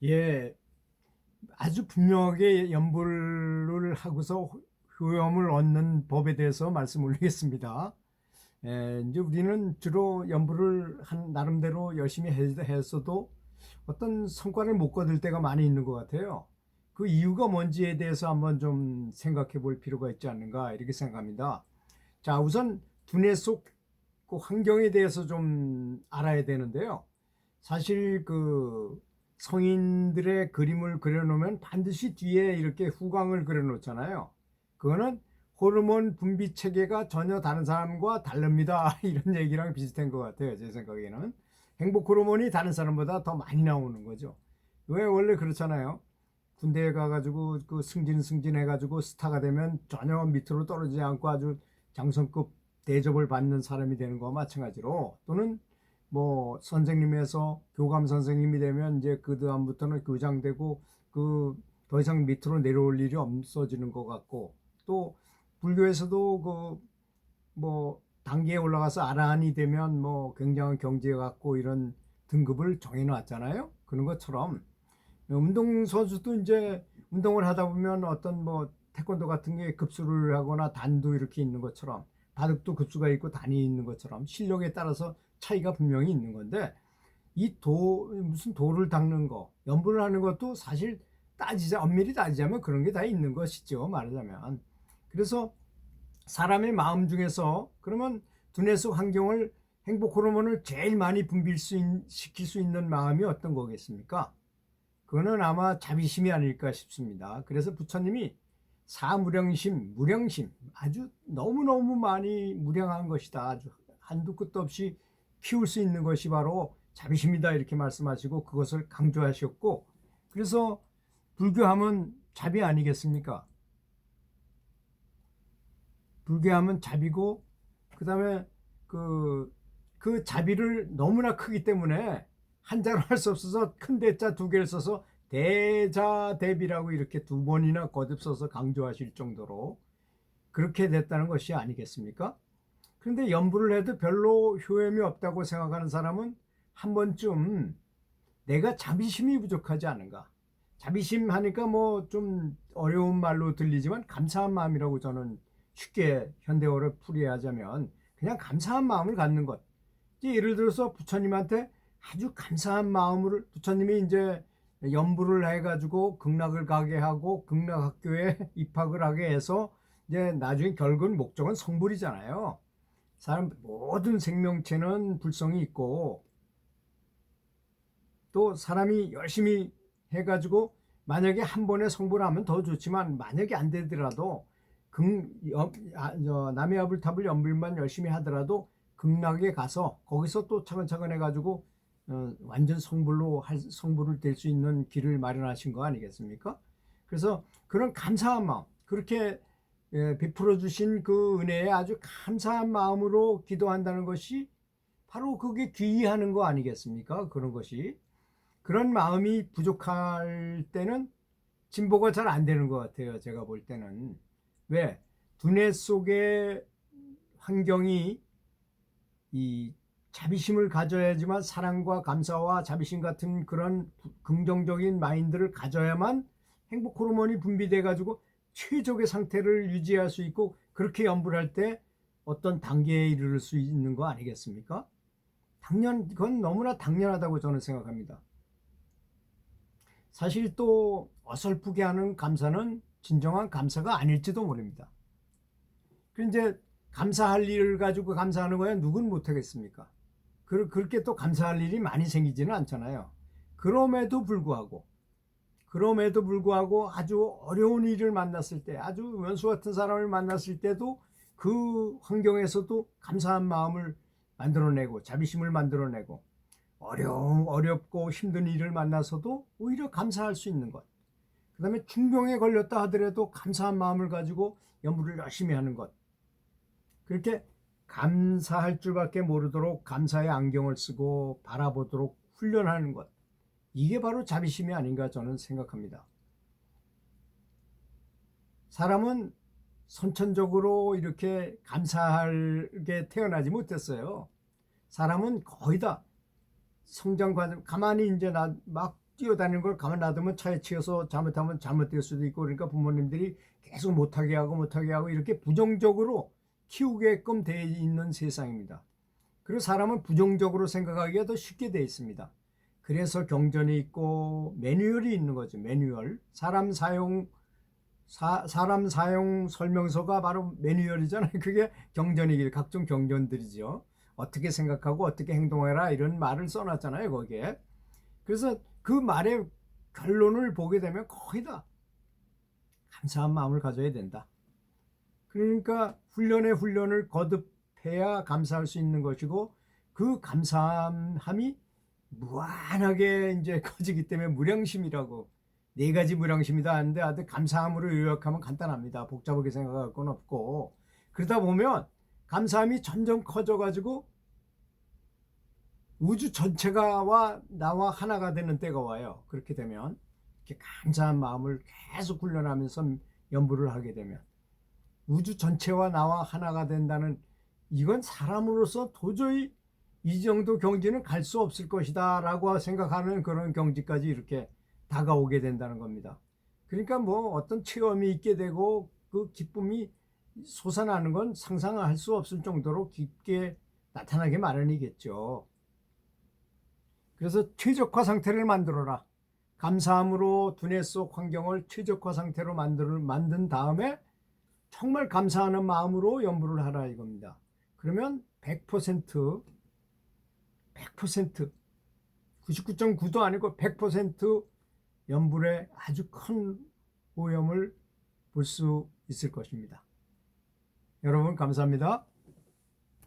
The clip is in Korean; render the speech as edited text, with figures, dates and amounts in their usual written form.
예, 아주 분명하게 연불을 하고서 효험을 얻는 법에 대해서 말씀 올리겠습니다. 이제 우리는 주로 연불을 한 나름대로 열심히 했어도 어떤 성과를 못 거둘 때가 많이 있는 것 같아요. 그 이유가 뭔지에 대해서 한번 좀 생각해 볼 필요가 있지 않는가 이렇게 생각합니다. 자, 우선 두뇌 속 그 환경에 대해서 좀 알아야 되는데요. 사실 그 성인들의 그림을 그려놓으면 반드시 뒤에 이렇게 후광을 그려놓잖아요. 그거는 호르몬 분비 체계가 전혀 다른 사람과 다릅니다. 이런 얘기랑 비슷한 것 같아요. 제 생각에는. 행복 호르몬이 다른 사람보다 더 많이 나오는 거죠. 왜 원래 그렇잖아요. 군대에 가가지고 그 승진해가지고 스타가 되면 전혀 밑으로 떨어지지 않고 아주 장성급 대접을 받는 사람이 되는 거와 마찬가지로, 또는 뭐 선생님에서 교감 선생님이 되면 이제 그 다음부터는 교장 되고 그 더 이상 밑으로 내려올 일이 없어지는 것 같고, 또 불교에서도 그 뭐 단계에 올라가서 아라한이 되면 뭐 굉장한 경지에 갖고 이런 등급을 정해 놨잖아요. 그런 것처럼 운동선수도 이제 운동을 하다 보면 어떤 뭐 태권도 같은 게 급수를 하거나 단도 이렇게 있는 것처럼, 바둑도 급수가 있고 단이 있는 것처럼 실력에 따라서 차이가 분명히 있는 건데, 이 무슨 도를 닦는 거, 연불을 하는 것도 사실 엄밀히 따지자면 그런 게 다 있는 것이죠, 말하자면. 그래서 사람의 마음 중에서 그러면 두뇌 속 환경을, 행복 호르몬을 제일 많이 시킬 수 있는 마음이 어떤 거겠습니까? 그거는 아마 자비심이 아닐까 싶습니다. 그래서 부처님이 사무량심, 무량심, 아주 너무너무 많이 무량한 것이다, 아주 한두 끝도 없이 키울 수 있는 것이 바로 자비심이다, 이렇게 말씀하시고 그것을 강조하셨고, 그래서 불교하면 자비 아니겠습니까? 불교하면 자비고, 그 다음에 그, 그 자비를 너무나 크기 때문에 한자로 할 수 없어서 큰 대자 두 개를 써서 대자대비라고 이렇게 두 번이나 거듭 써서 강조하실 정도로 그렇게 됐다는 것이 아니겠습니까? 그런데 연부를 해도 별로 효험이 없다고 생각하는 사람은 한 번쯤 내가 자비심이 부족하지 않은가. 자비심 하니까 뭐 좀 어려운 말로 들리지만 감사한 마음이라고 저는 쉽게 현대어를 풀이하자면 그냥 감사한 마음을 갖는 것. 예를 들어서 부처님한테 아주 감사한 마음을, 부처님이 이제 연부를 해가지고 극락을 가게 하고 극락학교에 입학을 하게 해서 이제 나중에 결국 목적은 성불이잖아요. 사람 모든 생명체는 불성이 있고, 또 사람이 열심히 해가지고 만약에 한 번에 성불을 하면 더 좋지만, 만약에 안 되더라도 남의 아불탑을 연불만 열심히 하더라도 극락에 가서 거기서 또 차근차근 해가지고 완전 성불을 될 수 있는 길을 마련하신 거 아니겠습니까? 그래서 그런 감사한 마음, 그렇게 베풀어 주신 그 은혜에 아주 감사한 마음으로 기도한다는 것이 바로 그게 귀의하는 거 아니겠습니까? 그런 것이. 그런 마음이 부족할 때는 진보가 잘 안 되는 것 같아요, 제가 볼 때는. 왜? 두뇌 속의 환경이 이 자비심을 가져야지만, 사랑과 감사와 자비심 같은 그런 긍정적인 마인드를 가져야만 행복 호르몬이 분비돼 가지고 최적의 상태를 유지할 수 있고, 그렇게 연불할 때 어떤 단계에 이르를 수 있는 거 아니겠습니까? 그건 너무나 당연하다고 저는 생각합니다. 사실 또 어설프게 하는 감사는 진정한 감사가 아닐지도 모릅니다. 그 이제 감사할 일을 가지고 감사하는 거야 누군 못하겠습니까? 그렇게 또 감사할 일이 많이 생기지는 않잖아요. 그럼에도 불구하고 아주 어려운 일을 만났을 때, 아주 원수 같은 사람을 만났을 때도 그 환경에서도 감사한 마음을 만들어내고 자비심을 만들어내고, 어렵고 힘든 일을 만나서도 오히려 감사할 수 있는 것. 그 다음에 중병에 걸렸다 하더라도 감사한 마음을 가지고 연부를 열심히 하는 것. 그렇게 감사할 줄밖에 모르도록 감사의 안경을 쓰고 바라보도록 훈련하는 것. 이게 바로 자비심이 아닌가 저는 생각합니다. 사람은 선천적으로 이렇게 감사하게 태어나지 못했어요. 사람은 거의 다 성장 과정, 가만히 이제 막 뛰어다니는 걸 가만 놔두면 차에 치여서 잘못하면 잘못될 수도 있고, 그러니까 부모님들이 계속 못하게 하고 이렇게 부정적으로 키우게끔 돼 있는 세상입니다. 그리고 사람은 부정적으로 생각하기가 더 쉽게 돼 있습니다. 그래서 경전이 있고 매뉴얼이 있는 거죠. 매뉴얼. 사람 사용 설명서가 바로 매뉴얼이잖아요. 그게 경전이길, 각종 경전들이죠. 어떻게 생각하고 어떻게 행동해라 이런 말을 써놨잖아요, 거기에. 그래서 그 말의 결론을 보게 되면 거의 다 감사한 마음을 가져야 된다. 그러니까 훈련을 거듭해야 감사할 수 있는 것이고, 그 감사함이 무한하게 이제 커지기 때문에 무량심이라고, 네 가지 무량심이다 하는데 아주 감사함으로 요약하면 간단합니다. 복잡하게 생각할 건 없고, 그러다 보면 감사함이 점점 커져가지고 우주 전체가 나와 하나가 되는 때가 와요. 그렇게 되면 이렇게 감사한 마음을 계속 훈련하면서 연부를 하게 되면 우주 전체와 나와 하나가 된다는, 이건 사람으로서 도저히 이 정도 경지는 갈 수 없을 것이다 라고 생각하는 그런 경지까지 이렇게 다가오게 된다는 겁니다. 그러니까 뭐 어떤 체험이 있게 되고 그 기쁨이 솟아나는 건 상상할 수 없을 정도로 깊게 나타나게 마련이겠죠. 그래서 최적화 상태를 만들어라. 감사함으로 두뇌 속 환경을 최적화 상태로 만든 다음에 정말 감사하는 마음으로 연부를 하라 이겁니다. 그러면 100%, 99.9도 아니고 100% 연불에 아주 큰 오염을 볼 수 있을 것입니다. 여러분 감사합니다.